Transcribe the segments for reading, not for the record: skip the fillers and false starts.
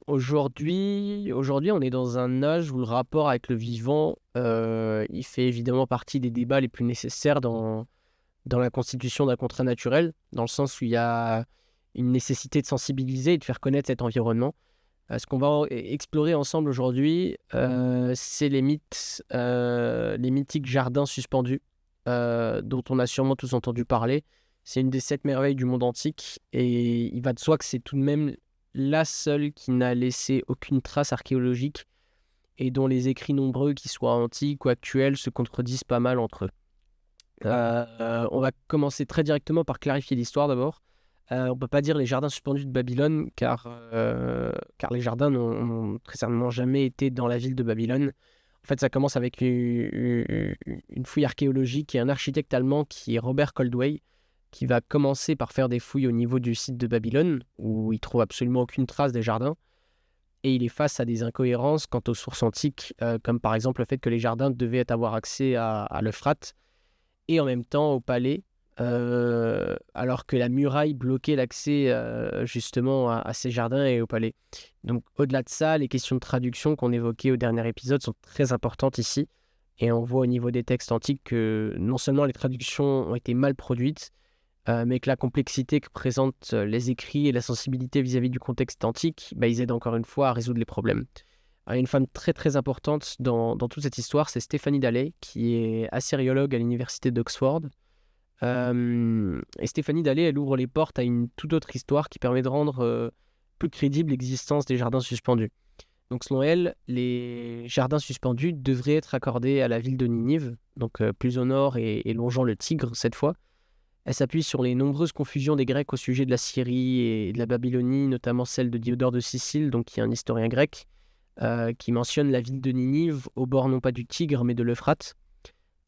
Aujourd'hui, on est dans un âge où le rapport avec le vivant, il fait évidemment partie des débats les plus nécessaires dans la constitution d'un contrat naturel, dans le sens où il y a une nécessité de sensibiliser et de faire connaître cet environnement. Ce qu'on va explorer ensemble aujourd'hui, c'est les mythiques jardins suspendus, dont on a sûrement tous entendu parler. C'est une des 7 merveilles du monde antique et il va de soi que c'est tout de même la seule qui n'a laissé aucune trace archéologique et dont les écrits nombreux, qu'ils soient antiques ou actuels, se contredisent pas mal entre eux. On va commencer très directement par clarifier l'histoire d'abord. On peut pas dire les jardins suspendus de Babylone car les jardins n'ont très certainement jamais été dans la ville de Babylone. En fait, ça commence avec une fouille archéologique et un architecte allemand qui est Robert Koldewey, qui va commencer par faire des fouilles au niveau du site de Babylone, où il trouve absolument aucune trace des jardins. Et il est face à des incohérences quant aux sources antiques, comme par exemple le fait que les jardins devaient avoir accès à l'Euphrate, et en même temps au palais, alors que la muraille bloquait l'accès justement à ces jardins et au palais. Donc au-delà de ça, les questions de traduction qu'on évoquait au dernier épisode sont très importantes ici, et on voit au niveau des textes antiques que non seulement les traductions ont été mal produites, mais que la complexité que présentent les écrits et la sensibilité vis-à-vis du contexte antique, ils aident encore une fois à résoudre les problèmes. Alors, il y a une femme très très importante dans toute cette histoire, c'est Stéphanie Dallet, qui est assyriologue à l'université d'Oxford. Et Stéphanie Dallet, elle ouvre les portes à une toute autre histoire qui permet de rendre plus crédible l'existence des jardins suspendus. Donc selon elle, les jardins suspendus devraient être accordés à la ville de Ninive, donc plus au nord et longeant le Tigre cette fois. Elle s'appuie sur les nombreuses confusions des Grecs au sujet de la Syrie et de la Babylonie, notamment celle de Diodore de Sicile, donc qui est un historien grec, qui mentionne la ville de Ninive au bord non pas du Tigre mais de l'Euphrate.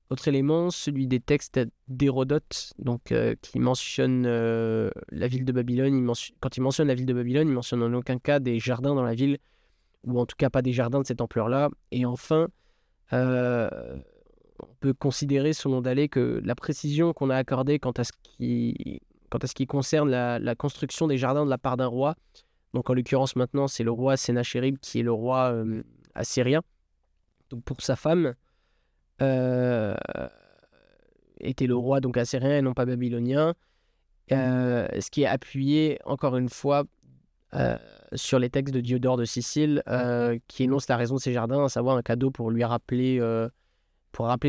Autre élément, celui des textes d'Hérodote, donc qui mentionne la ville de Babylone. Quand il mentionne la ville de Babylone, il mentionne en aucun cas des jardins dans la ville, ou en tout cas pas des jardins de cette ampleur-là. Et enfin, euh, on peut considérer, selon Dallet, que la précision qu'on a accordée quant à ce qui concerne la construction des jardins de la part d'un roi, donc en l'occurrence maintenant c'est le roi Sénachérib qui est le roi assyrien, donc pour sa femme, euh, était le roi donc assyrien et non pas babylonien, ce qui est appuyé encore une fois euh, sur les textes de Diodore de Sicile, qui énonce la raison de ces jardins, à savoir un cadeau pour rappeler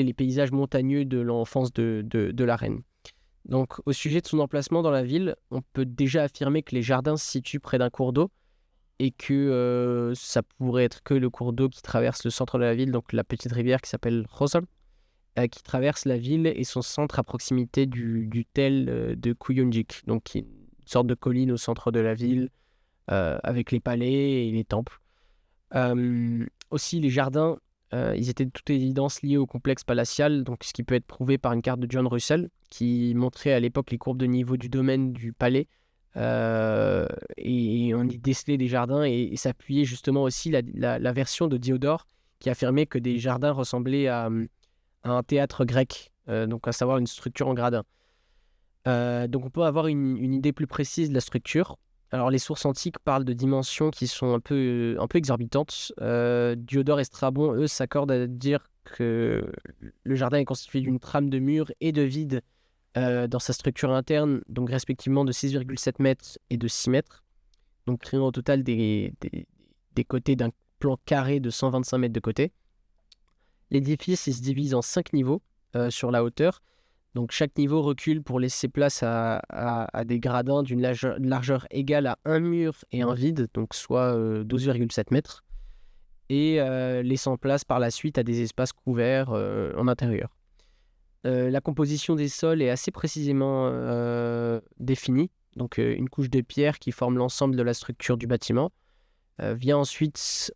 les paysages montagneux de l'enfance de la reine. Donc, au sujet de son emplacement dans la ville, on peut déjà affirmer que les jardins se situent près d'un cours d'eau et que ça pourrait être que le cours d'eau qui traverse le centre de la ville, donc la petite rivière qui s'appelle Rosal, qui traverse la ville et son centre à proximité du tel de Kuyunjik, donc qui est une sorte de colline au centre de la ville, avec les palais et les temples. Aussi, les jardins, ils étaient de toute évidence liés au complexe palatial, donc ce qui peut être prouvé par une carte de John Russell, qui montrait à l'époque les courbes de niveau du domaine du palais, et on y décelait des jardins, et s'appuyait justement aussi la version de Diodore, qui affirmait que des jardins ressemblaient à un théâtre grec, donc à savoir une structure en gradin. Donc on peut avoir une idée plus précise de la structure. Alors les sources antiques parlent de dimensions qui sont un peu exorbitantes. Diodore et Strabon, eux, s'accordent à dire que le jardin est constitué d'une trame de murs et de vide dans sa structure interne, donc respectivement de 6,7 mètres et de 6 mètres, donc créant au total des côtés d'un plan carré de 125 mètres de côté. L'édifice il se divise en 5 niveaux sur la hauteur. Donc chaque niveau recule pour laisser place à des gradins d'une largeur égale à un mur et un vide, donc soit 12,7 mètres, et laissant place par la suite à des espaces couverts en intérieur. La composition des sols est assez précisément définie, donc une couche de pierre qui forme l'ensemble de la structure du bâtiment. Vient ensuite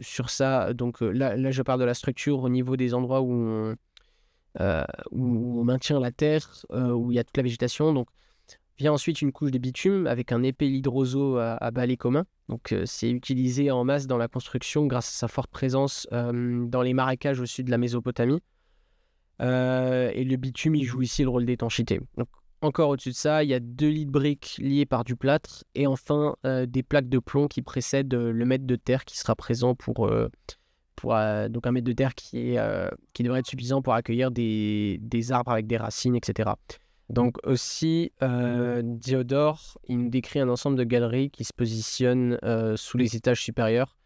sur ça, donc là je parle de la structure au niveau des endroits où on maintient la terre, où il y a toute la végétation. Donc vient ensuite une couche de bitume avec un épais hydroso à balai commun. Donc c'est utilisé en masse dans la construction grâce à sa forte présence dans les marécages au sud de la Mésopotamie. Et le bitume, il joue ici le rôle d'étanchéité. Donc Encore au-dessus de ça, il y a 2 lits de briques liés par du plâtre et enfin des plaques de plomb qui précèdent le mètre de terre qui sera présent donc un mètre de terre qui devrait être suffisant pour accueillir des arbres avec des racines, etc. Donc aussi, Diodore, il nous décrit un ensemble de galeries qui se positionnent sous les étages supérieurs,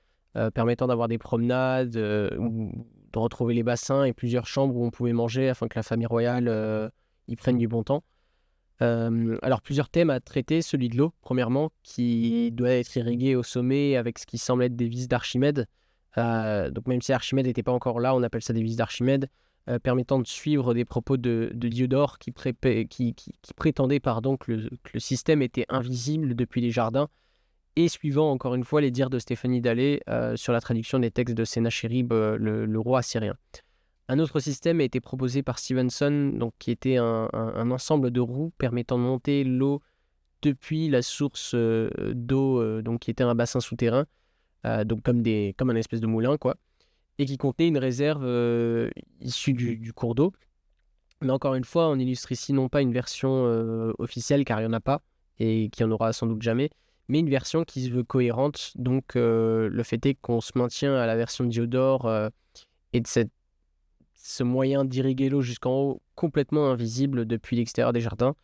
permettant d'avoir des promenades, ou de retrouver les bassins et plusieurs chambres où on pouvait manger afin que la famille royale y prenne du bon temps. Alors plusieurs thèmes à traiter, celui de l'eau, premièrement, qui doit être irrigué au sommet avec ce qui semble être des vis d'Archimède. Donc même si Archimède n'était pas encore là, on appelle ça des vis d'Archimède, permettant de suivre des propos de Diodore qui prétendait que le système était invisible depuis les jardins, et suivant encore une fois les dires de Stéphanie Dallet sur la traduction des textes de Sennacherib, le roi assyrien. Un autre système a été proposé par Stevenson, donc, qui était un ensemble de roues permettant de monter l'eau depuis la source d'eau, donc, qui était un bassin souterrain, donc comme un espèce de moulin, quoi, et qui contenait une réserve issue du cours d'eau. Mais encore une fois, on illustre ici non pas une version officielle, car il n'y en a pas, et qu'il n'y en aura sans doute jamais, mais une version qui se veut cohérente. Donc le fait est qu'on se maintient à la version de Diodore et de ce moyen d'irriguer l'eau jusqu'en haut complètement invisible depuis l'extérieur des jardins.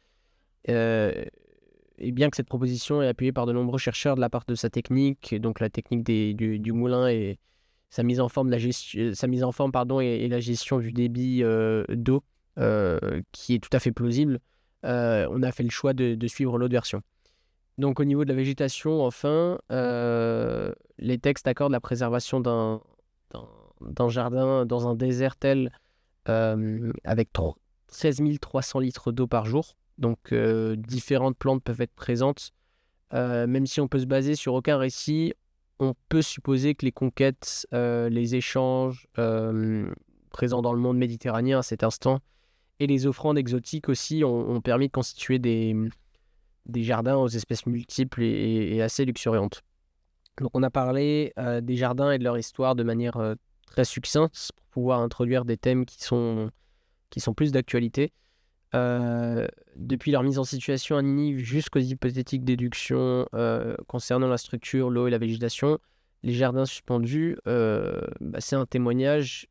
Et bien que cette proposition est appuyée par de nombreux chercheurs de la part de sa technique, donc la technique du moulin et sa mise en forme, et la gestion du débit d'eau, qui est tout à fait plausible, on a fait le choix de suivre l'autre version. Donc au niveau de la végétation, enfin, les textes accordent la préservation d'un jardin dans un désert tel, avec 13 300 litres d'eau par jour. Donc différentes plantes peuvent être présentes. Même si on peut se baser sur aucun récit, on peut supposer que les conquêtes, les échanges présents dans le monde méditerranéen à cet instant, et les offrandes exotiques aussi ont permis de constituer des jardins aux espèces multiples et assez luxuriantes. Donc on a parlé des jardins et de leur histoire de manière très succincte pour pouvoir introduire des thèmes qui sont plus d'actualité. Depuis leur mise en situation à Ninive jusqu'aux hypothétiques déductions concernant la structure, l'eau et la végétation, les jardins suspendus, c'est un témoignage,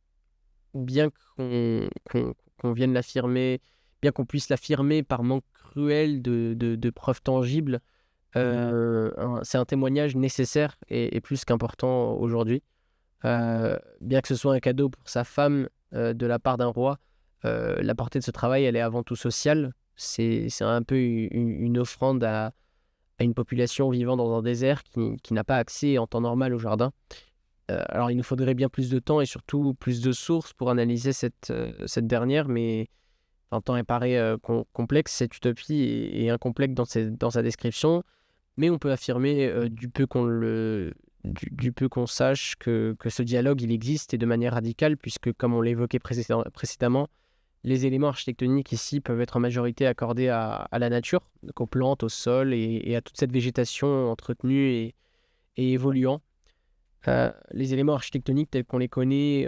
bien qu'on vienne l'affirmer, bien qu'on puisse l'affirmer par manque cruel de preuves tangibles. C'est un témoignage nécessaire et plus qu'important aujourd'hui. Bien que ce soit un cadeau pour sa femme de la part d'un roi, la portée de ce travail, elle est avant tout sociale. C'est un peu une offrande à une population vivant dans un désert qui n'a pas accès en temps normal au jardin. Alors il nous faudrait bien plus de temps et surtout plus de sources pour analyser cette dernière, mais en temps, elle paraît complexe, cette utopie, et incomplexe dans sa description. Mais on peut affirmer, du peu qu'on sache, que ce dialogue, il existe, et de manière radicale, puisque, comme on l'évoquait précédemment, les éléments architectoniques ici peuvent être en majorité accordés à la nature, donc aux plantes, au sol et à toute cette végétation entretenue et évoluant. Les éléments architectoniques tels qu'on les connaît,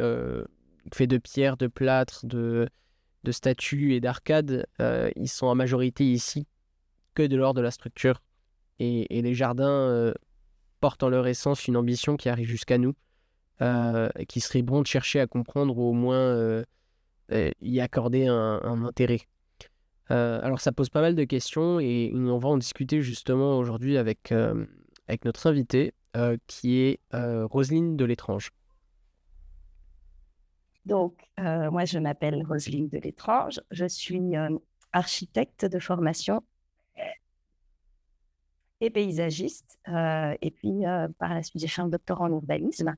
faits de pierre, de plâtre, de statues et d'arcades, ils sont en majorité ici que de l'ordre de la structure. Et les jardins portent en leur essence une ambition qui arrive jusqu'à nous, qui serait bon de chercher à comprendre, ou au moins y accorder un intérêt. Alors ça pose pas mal de questions, et on va en discuter justement aujourd'hui avec notre invitée, qui est Roselyne Delétrange. Donc, moi, je m'appelle Roselyne Delétrange. Je suis architecte de formation et paysagiste. Et puis, par la suite, j'ai fait un doctorat en urbanisme.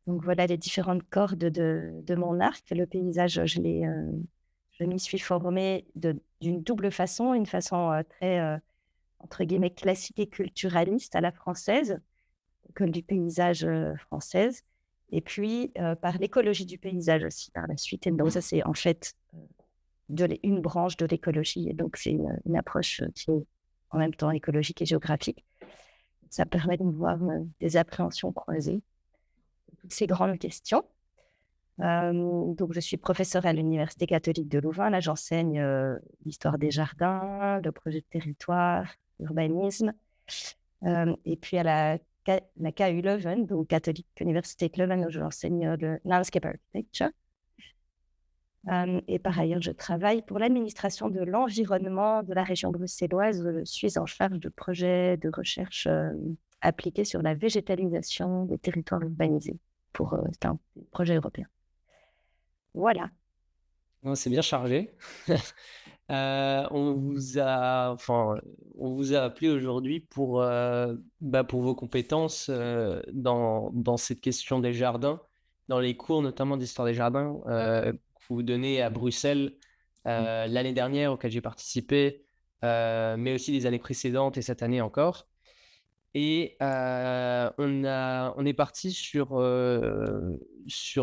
Donc, voilà les différentes cordes de mon arc. Le paysage, je m'y suis formée d'une double façon. Une façon très, entre guillemets, classique et culturaliste à la française, comme du paysage française. Et puis, par l'écologie du paysage aussi, par la suite. Et donc, ça, c'est en fait une branche de l'écologie. Et donc, c'est une approche qui est en même temps écologique et géographique. Ça permet de voir des appréhensions croisées de toutes ces grandes questions. Donc, je suis professeure à l'Université catholique de Louvain. Là, j'enseigne l'histoire des jardins, le projet de territoire, l'urbanisme. Et puis à la KU Leuven, donc Catholic Université de Leuven, où j'enseigne le landscape architecture. Et par ailleurs, je travaille pour l'administration de l'environnement de la région bruxelloise. Je suis en charge de projets de recherche appliqués sur la végétalisation des territoires urbanisés. C'est un projet européen. Voilà. Ouais, c'est bien chargé. On vous a appelé aujourd'hui pour vos compétences dans cette question des jardins, dans les cours notamment d'histoire des jardins que vous donnez à Bruxelles l'année dernière auquel j'ai participé, mais aussi les années précédentes et cette année encore. Et on est parti sur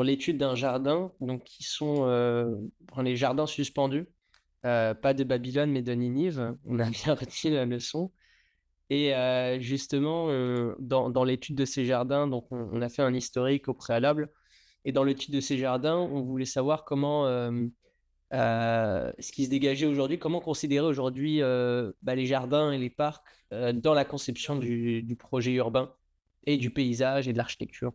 l'étude d'un jardin, donc qui sont les jardins suspendus, pas de Babylone mais de Ninive. On a bien retenu la leçon. Et justement, dans l'étude de ces jardins, donc on a fait un historique au préalable. Et dans l'étude de ces jardins, on voulait savoir comment ce qui se dégageait aujourd'hui, comment considérer aujourd'hui les jardins et les parcs dans la conception du projet urbain et du paysage et de l'architecture.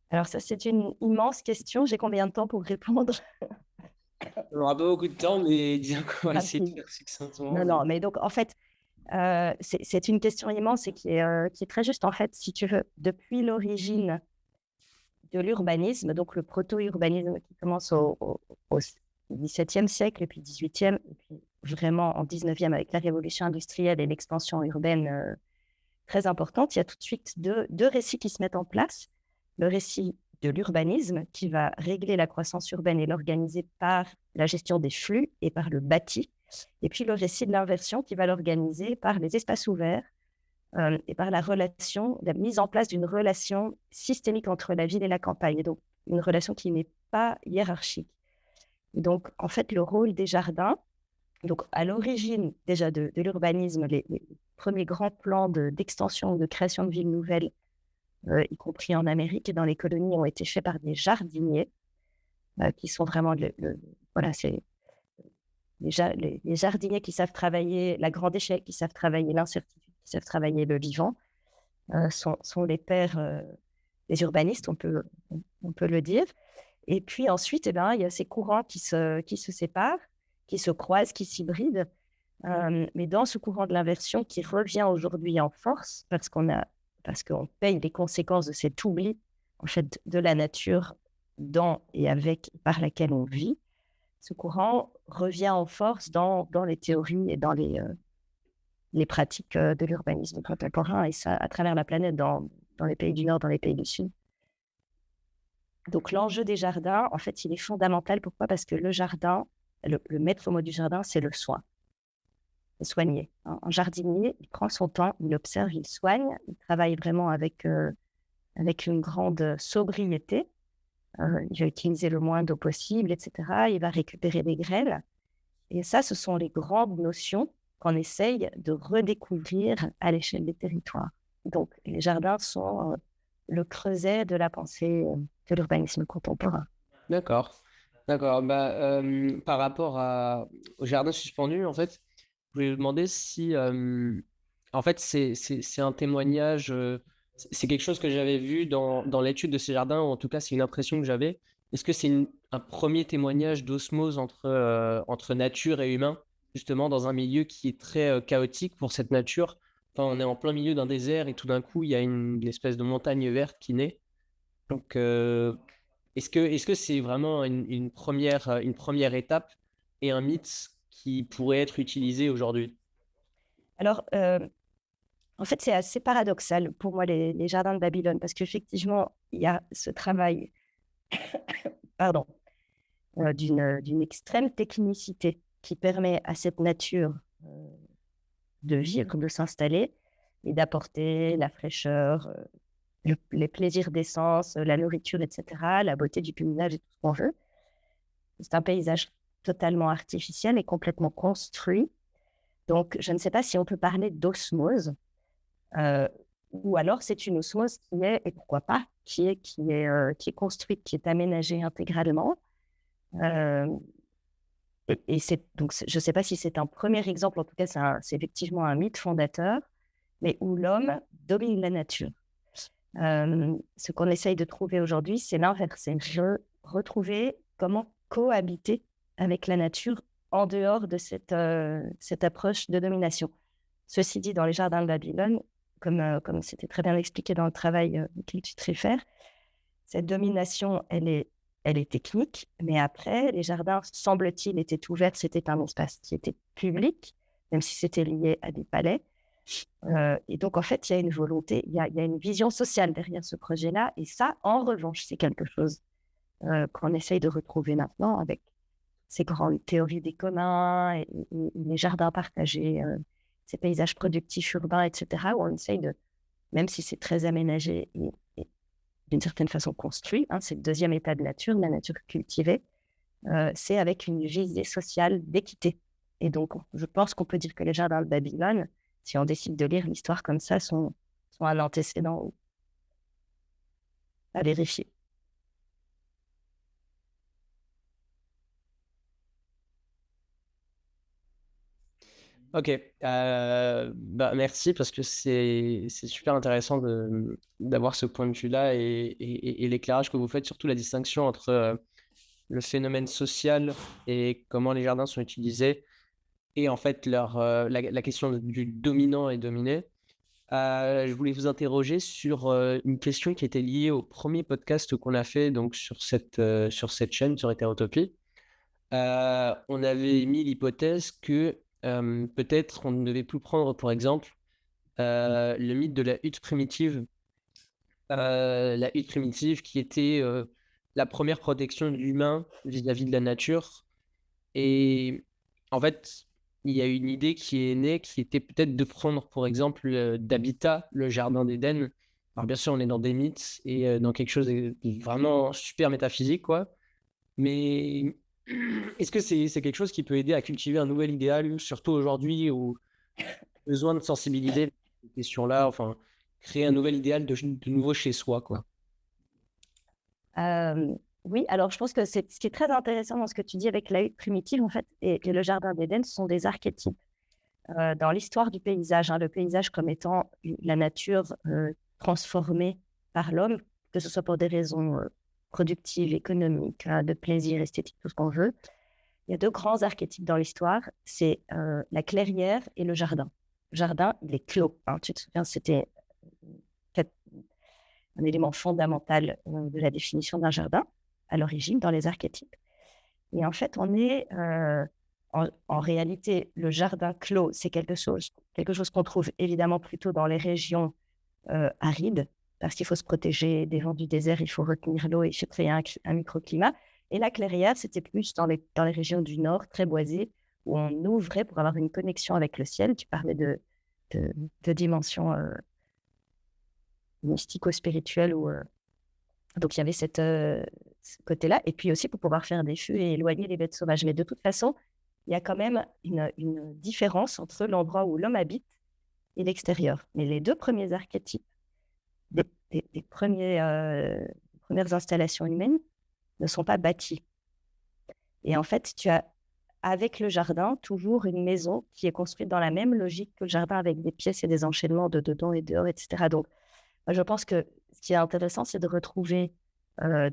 Alors ça, c'est une immense question. J'ai combien de temps pour répondre? On n'aura pas beaucoup de temps, mais disons qu'on va essayer de Rapide. faire succinctement. Non, non, mais donc en fait, c'est une question immense et qui est très juste. En fait, si tu veux, depuis l'origine de l'urbanisme, donc le proto-urbanisme qui commence au XVIIe siècle, et puis XVIIIe, et puis vraiment en XIXe avec la révolution industrielle et l'expansion urbaine très importante, il y a tout de suite deux récits qui se mettent en place. Le récit de l'urbanisme qui va régler la croissance urbaine et l'organiser par la gestion des flux et par le bâti. Et puis le récit de l'inversion qui va l'organiser par les espaces ouverts et par la mise en place d'une relation systémique entre la ville et la campagne. Et donc, une relation qui n'est pas hiérarchique. Et donc, en fait, le rôle des jardins, donc à l'origine déjà de l'urbanisme, les premiers grands plans d'extension, de création de villes nouvelles, y compris en Amérique et dans les colonies, ont été faits par des jardiniers qui sont vraiment voilà, c'est les jardiniers qui savent travailler la grande échelle, qui savent travailler l'incertitude, qui savent travailler le vivant, sont les pères des urbanistes, on peut le dire. Et puis ensuite, il y a ces courants qui se séparent, qui se croisent, qui s'hybrident. Mais dans ce courant de l'inversion qui revient aujourd'hui en force, parce qu'on paye les conséquences de cet oubli en fait, de la nature dans et avec par laquelle on vit, ce courant revient en force dans les théories et dans les pratiques de l'urbanisme contemporain, et ça à travers la planète, dans les pays du Nord, dans les pays du Sud. Donc l'enjeu des jardins, en fait, il est fondamental. Pourquoi? Parce que le jardin, le maître mot du jardin, c'est le soin. C'est soigner. Un jardinier, il prend son temps, il observe, il soigne, il travaille vraiment avec une grande sobriété. Il va utiliser le moins d'eau possible, etc. Il va récupérer les grêles. Et ça, ce sont les grandes notions qu'on essaye de redécouvrir à l'échelle des territoires. Donc, les jardins sont le creuset de la pensée de l'urbanisme contemporain. D'accord. D'accord. Par rapport au jardin suspendu, en fait, je voulais vous demander si, en fait, c'est un témoignage, c'est quelque chose que j'avais vu dans l'étude de ces jardins, ou en tout cas, c'est une impression que j'avais. Est-ce que c'est un premier témoignage d'osmose entre nature et humain, justement, dans un milieu qui est très chaotique pour cette nature? Enfin, on est en plein milieu d'un désert et tout d'un coup, il y a une espèce de montagne verte qui naît. Donc, est-ce que c'est vraiment une première étape et un mythe qui pourrait être utilisé aujourd'hui? Alors, en fait, c'est assez paradoxal pour moi, les jardins de Babylone, parce qu'effectivement, il y a ce travail pardon, d'une extrême technicité qui permet à cette nature de vivre, de s'installer et d'apporter la fraîcheur, les plaisirs d'essence, la nourriture, etc., la beauté du paysage et tout ce qu'on veut. C'est un paysage totalement artificiel et complètement construit. Donc, je ne sais pas si on peut parler d'osmose. ou alors c'est une osmose qui est, et pourquoi pas, qui est construite, qui est aménagée intégralement. Euh, et je ne sais pas si c'est un premier exemple, en tout cas, c'est effectivement un mythe fondateur, mais où l'homme domine la nature. Ce qu'on essaye de trouver aujourd'hui, c'est l'inverse, c'est de retrouver comment cohabiter avec la nature en dehors de cette approche de domination. Ceci dit, dans les jardins de Babylone, comme c'était très bien expliqué dans le travail auquel tu te réfères, cette domination, elle est technique, mais après, les jardins, semble-t-il, étaient ouverts, c'était un espace qui était public, même si c'était lié à des palais. Et donc, en fait, il y a une volonté, il y a une vision sociale derrière ce projet-là. Et ça, en revanche, c'est quelque chose qu'on essaye de retrouver maintenant avec ces grandes théories des communs et les jardins partagés, ces paysages productifs urbains, etc., où on essaye de, même si c'est très aménagé et d'une certaine façon construit, hein, c'est le deuxième état de nature, la nature cultivée, c'est avec une visée sociale d'équité. Et donc, je pense qu'on peut dire que les jardins de Babylone, si on décide de lire l'histoire comme ça, sont un antécédent à vérifier. Ok, merci parce que c'est super intéressant d'avoir ce point de vue-là et l'éclairage que vous faites, surtout la distinction entre le phénomène social et comment les jardins sont utilisés et en fait la question du dominant et dominé. Je voulais vous interroger sur une question qui était liée au premier podcast qu'on a fait donc sur cette chaîne, sur Hétérotopie. On avait mis l'hypothèse que peut-être on ne devait plus prendre, pour exemple, le mythe de la hutte primitive. La hutte primitive qui était la première protection de l'humain vis-à-vis de la nature. Et en fait, il y a une idée qui est née qui était peut-être de prendre, pour exemple, d'habitat le jardin d'Éden. Alors bien sûr, on est dans des mythes et dans quelque chose de vraiment super métaphysique, quoi. Mais est-ce que c'est quelque chose qui peut aider à cultiver un nouvel idéal, surtout aujourd'hui où besoin de sensibiliser à ces questions-là, enfin, créer un nouvel idéal de nouveau chez soi, quoi. Oui, alors je pense que ce qui est très intéressant dans ce que tu dis avec la hutte primitive, en fait, et le jardin d'Éden, ce sont des archétypes. Dans l'histoire du paysage, hein, le paysage comme étant la nature transformée par l'homme, que ce soit pour des raisons productives, économiques, hein, de plaisir, esthétique, tout ce qu'on veut. Il y a deux grands archétypes dans l'histoire, c'est la clairière et le jardin. Le jardin, il est clos. Hein, tu te souviens, c'était un élément fondamental de la définition d'un jardin à l'origine dans les archétypes. Et en fait, on est en réalité, le jardin clos, c'est quelque chose qu'on trouve évidemment plutôt dans les régions arides, parce qu'il faut se protéger des vents du désert, il faut retenir l'eau et il faut créer un microclimat. Et la clairière, c'était plus dans les régions du nord, très boisées, où on ouvrait pour avoir une connexion avec le ciel. Tu parlais de dimension mystico-spirituelle. Donc, il y avait ce côté-là. Et puis aussi pour pouvoir faire des feux et éloigner les bêtes sauvages. Mais de toute façon, il y a quand même une différence entre l'endroit où l'homme habite et l'extérieur. Mais les deux premiers archétypes des premières installations humaines ne sont pas bâtis. Et en fait, tu as, avec le jardin, toujours une maison qui est construite dans la même logique que le jardin, avec des pièces et des enchaînements de dedans et dehors, etc. Donc, je pense que ce qui est intéressant, c'est de retrouver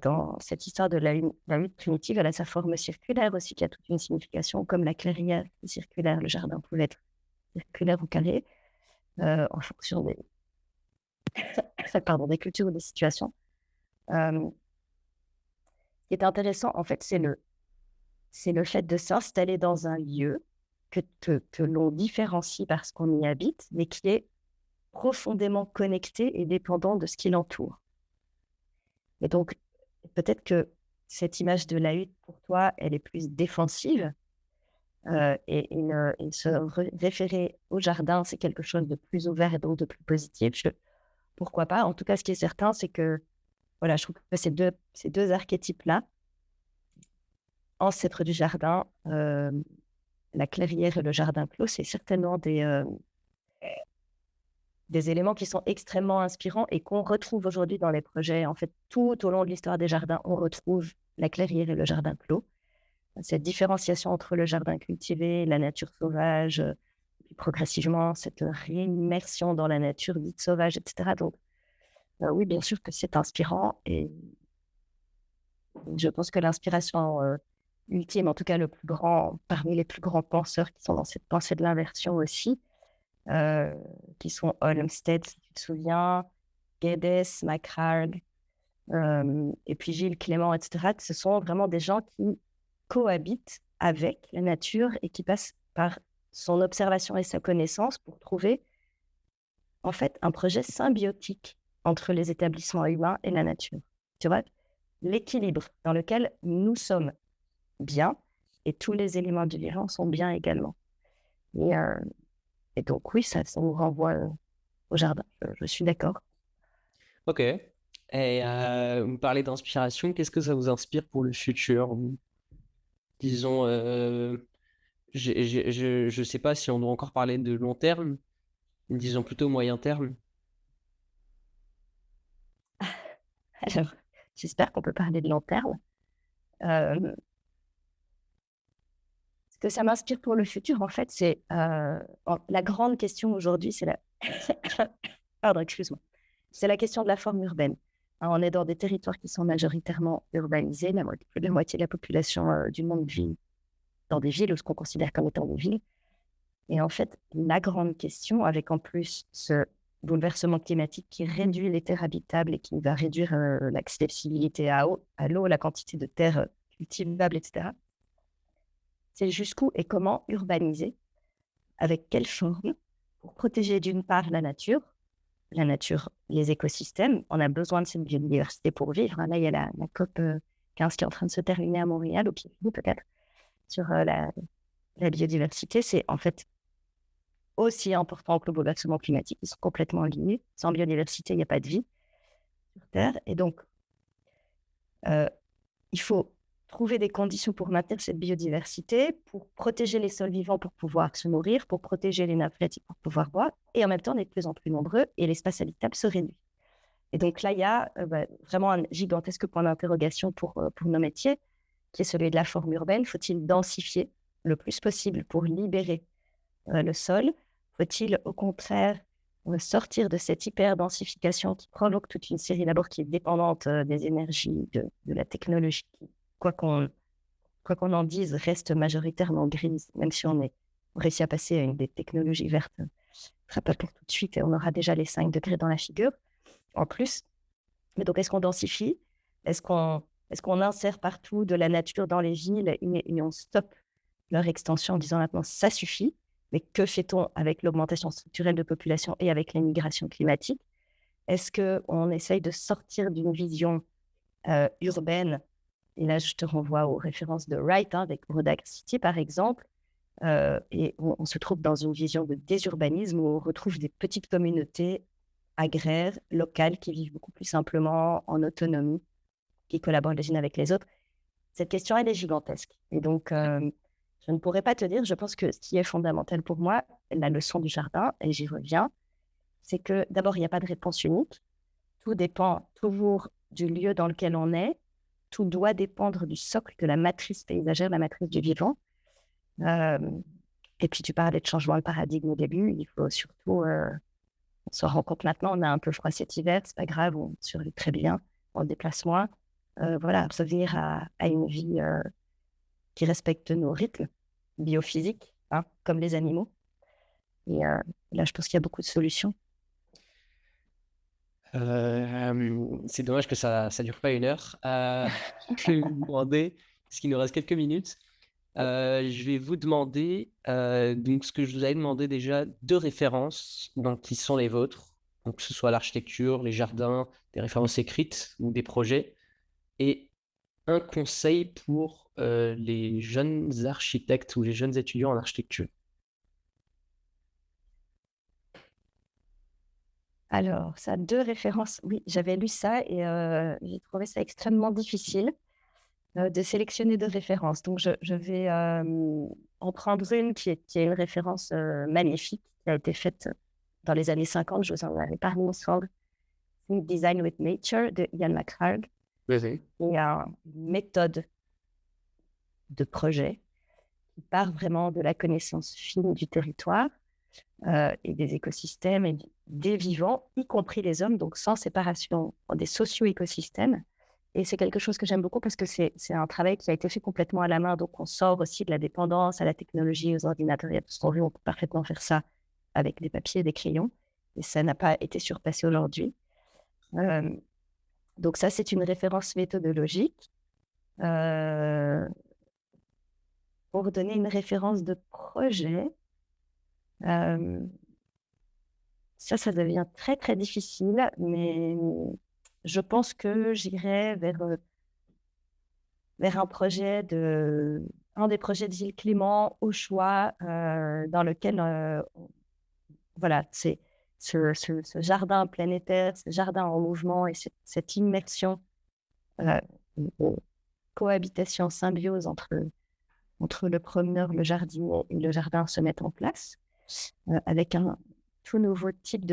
dans cette histoire de la hutte primitive, elle a sa forme circulaire aussi, qui a toute une signification, comme la clairière circulaire, le jardin pouvait être circulaire ou carré, en fonction des cultures ou des situations. Ce qui est intéressant, en fait, c'est le fait de s'installer dans un lieu que l'on différencie parce qu'on y habite, mais qui est profondément connecté et dépendant de ce qui l'entoure. Et donc, peut-être que cette image de la hutte, pour toi, elle est plus défensive, et se référer au jardin, c'est quelque chose de plus ouvert et donc de plus positif. Pourquoi pas? En tout cas, ce qui est certain, c'est que voilà, je trouve que ces deux archétypes-là, ancêtres du jardin, la clairière et le jardin clos, c'est certainement des éléments qui sont extrêmement inspirants et qu'on retrouve aujourd'hui dans les projets. En fait, tout au long de l'histoire des jardins, on retrouve la clairière et le jardin clos. Cette différenciation entre le jardin cultivé, la nature sauvage, puis progressivement, cette réimmersion dans la nature dite sauvage, etc. Donc, oui, bien sûr que c'est inspirant et je pense que l'inspiration ultime, en tout cas le plus grand, parmi les plus grands penseurs qui sont dans cette pensée de l'inversion aussi, euh, qui sont Olmsted, si tu te souviens, Guedes, McHarg, et puis Gilles Clément, etc. Ce sont vraiment des gens qui cohabitent avec la nature et qui passent par son observation et sa connaissance pour trouver en fait un projet symbiotique entre les établissements humains et la nature. Tu vois, l'équilibre dans lequel nous sommes bien et tous les éléments du vivant sont bien également. Et donc oui, ça nous renvoie au jardin. Je suis d'accord. Ok. Et vous parlez d'inspiration, qu'est-ce que ça vous inspire pour le futur? Disons, je sais pas si on doit encore parler de long terme, disons plutôt moyen terme. Alors, j'espère qu'on peut parler de long terme. Ce que ça m'inspire pour le futur, en fait, c'est la grande question aujourd'hui, c'est la... Pardon, excuse-moi. C'est la question de la forme urbaine. Hein, on est dans des territoires qui sont majoritairement urbanisés. Plus de la moitié de la population du monde vit dans des villes ou ce qu'on considère comme étant des villes. Et en fait, la grande question, avec en plus ce bouleversement climatique qui réduit les terres habitables et qui va réduire l'accessibilité à l'eau, la quantité de terres cultivables, etc., c'est jusqu'où et comment urbaniser, avec quelle forme, pour protéger d'une part la nature, les écosystèmes. On a besoin de cette biodiversité pour vivre. Là, il y a la COP 15 qui est en train de se terminer à Montréal, ou qui finit peut-être, sur la biodiversité. C'est en fait aussi important que le bouleversement climatique. Ils sont complètement liés. Sans biodiversité, il n'y a pas de vie sur Terre. Et donc, il faut trouver des conditions pour maintenir cette biodiversité, pour protéger les sols vivants pour pouvoir se nourrir, pour protéger les nappes phréatiques pour pouvoir boire. Et en même temps, on est de plus en plus nombreux et l'espace habitable se réduit. Et donc là, il y a vraiment un gigantesque point d'interrogation pour nos métiers, qui est celui de la forme urbaine. Faut-il densifier le plus possible pour libérer le sol? Faut-il au contraire sortir de cette hyper-densification qui provoque toute une série d'abord qui est dépendante des énergies, de la technologie, qui, quoi qu'on en dise, reste majoritairement grise, même si on réussit à passer à une des technologies vertes. Ce ne sera pas pour tout de suite et on aura déjà les 5 degrés dans la figure en plus. Mais donc, est-ce qu'on densifie? Est-ce qu'on insère partout de la nature dans les villes et on stoppe leur extension en disant maintenant ça suffit? Mais que fait-on avec l'augmentation structurelle de population et avec les migrations climatiques? Est-ce qu'on essaye de sortir d'une vision urbaine? Et là, je te renvoie aux références de Wright, avec Broad City, par exemple. Et on se trouve dans une vision de désurbanisme où on retrouve des petites communautés agraires, locales, qui vivent beaucoup plus simplement, en autonomie, qui collaborent les unes avec les autres. Cette question, elle est gigantesque. Et donc, je ne pourrais pas te dire, je pense que ce qui est fondamental pour moi, la leçon du jardin, et j'y reviens, c'est que d'abord, il n'y a pas de réponse unique. Tout dépend toujours du lieu dans lequel on est. Tout doit dépendre du socle de la matrice paysagère, la matrice du vivant. Et puis, tu parlais de changement de paradigme au début. Il faut surtout, on se rend compte maintenant, on a un peu froid cet hiver, c'est pas grave, on survit très bien, on se déplace moins. Voilà, revenir à une vie qui respecte nos rythmes biophysiques, hein, comme les animaux. Et là, je pense qu'il y a beaucoup de solutions. C'est dommage que ça dure pas 1 heure. Je vais vous demander, parce qu'il nous reste quelques minutes, je vais vous demander donc ce que je vous avais demandé déjà, 2 références donc, qui sont les vôtres, donc que ce soit l'architecture, les jardins, des références écrites ou des projets, et un conseil pour les jeunes architectes ou les jeunes étudiants en architecture. Alors, ça a 2 références. Oui, j'avais lu ça et j'ai trouvé ça extrêmement difficile de sélectionner 2 références. Donc, je vais en prendre une qui est une référence magnifique, qui a été faite dans les années 50, je vous en avais parlé ensemble, Think Design with Nature de Ian McHarg. Oui. Il y a une méthode de projet qui part vraiment de la connaissance fine du territoire et des écosystèmes et des vivants, y compris les hommes, donc sans séparation, des socio-écosystèmes. Et c'est quelque chose que j'aime beaucoup parce que c'est un travail qui a été fait complètement à la main. Donc, on sort aussi de la dépendance à la technologie, aux ordinateurs. Il y a tout ce qu'on veut, on peut parfaitement faire ça avec des papiers et des crayons. Et ça n'a pas été surpassé aujourd'hui. Donc, ça, c'est une référence méthodologique. Pour donner une référence de projet, ça devient très, très difficile, mais je pense que j'irai vers un projet un des projets d'Île Clément au choix, dans lequel, voilà, c'est ce jardin planétaire, ce jardin en mouvement et cette immersion, une cohabitation, symbiose entre le promeneur, le jardinier et le jardin se mettent en place, avec un tout nouveau type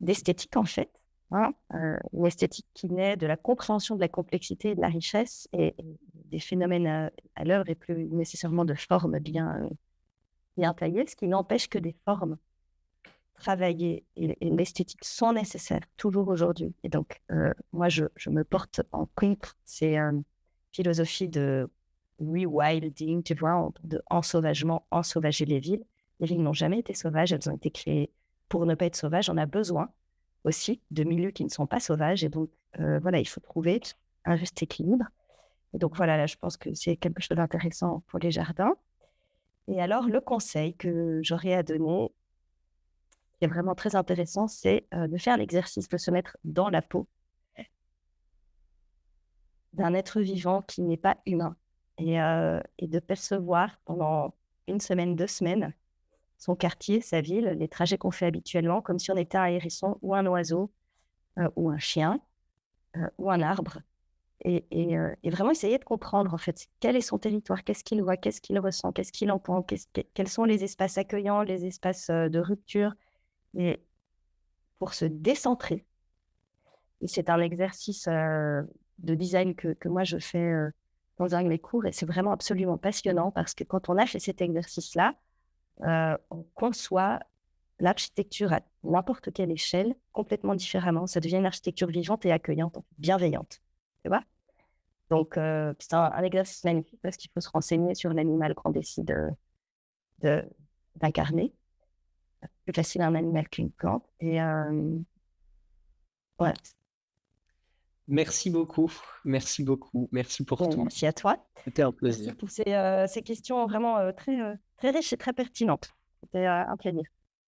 d'esthétique en fait. Une esthétique qui naît de la compréhension de la complexité et de la richesse et des phénomènes à l'œuvre et plus nécessairement de formes bien taillées, ce qui n'empêche que des formes travaillées et l'esthétique sont nécessaires toujours aujourd'hui. Et donc, moi, je me porte en contre ces philosophies de rewilding, tu vois, de ensauvagement, ensauvager les villes. Les villes n'ont jamais été sauvages, elles ont été créées pour ne pas être sauvages. On a besoin aussi de milieux qui ne sont pas sauvages. Et donc, voilà, il faut trouver un juste équilibre. Et donc, voilà, là, je pense que c'est quelque chose d'intéressant pour les jardins. Et alors, le conseil que j'aurais à donner, qui est vraiment très intéressant, c'est de faire l'exercice de se mettre dans la peau d'un être vivant qui n'est pas humain et de percevoir pendant 1 semaine, 2 semaines, son quartier, sa ville, les trajets qu'on fait habituellement, comme si on était un hérisson ou un oiseau ou un chien ou un arbre. Et vraiment essayer de comprendre, en fait, quel est son territoire, qu'est-ce qu'il voit, qu'est-ce qu'il ressent, qu'est-ce qu'il entend, quels sont les espaces accueillants, les espaces de rupture, et pour se décentrer. Et c'est un exercice de design que moi je fais dans un de mes cours, et c'est vraiment absolument passionnant parce que quand on a fait cet exercice-là, on conçoit l'architecture à n'importe quelle échelle complètement différemment. Ça devient une architecture vivante et accueillante, bienveillante. Tu vois? Donc, c'est un exercice magnifique parce qu'il faut se renseigner sur l'animal qu'on décide d'incarner. Plus facile un animal qu'une plante. Et voilà. Merci beaucoup. Merci beaucoup. Merci pour tout. Merci à toi. C'était un Merci plaisir. pour ces questions vraiment très riches et très pertinentes. C'était un plaisir.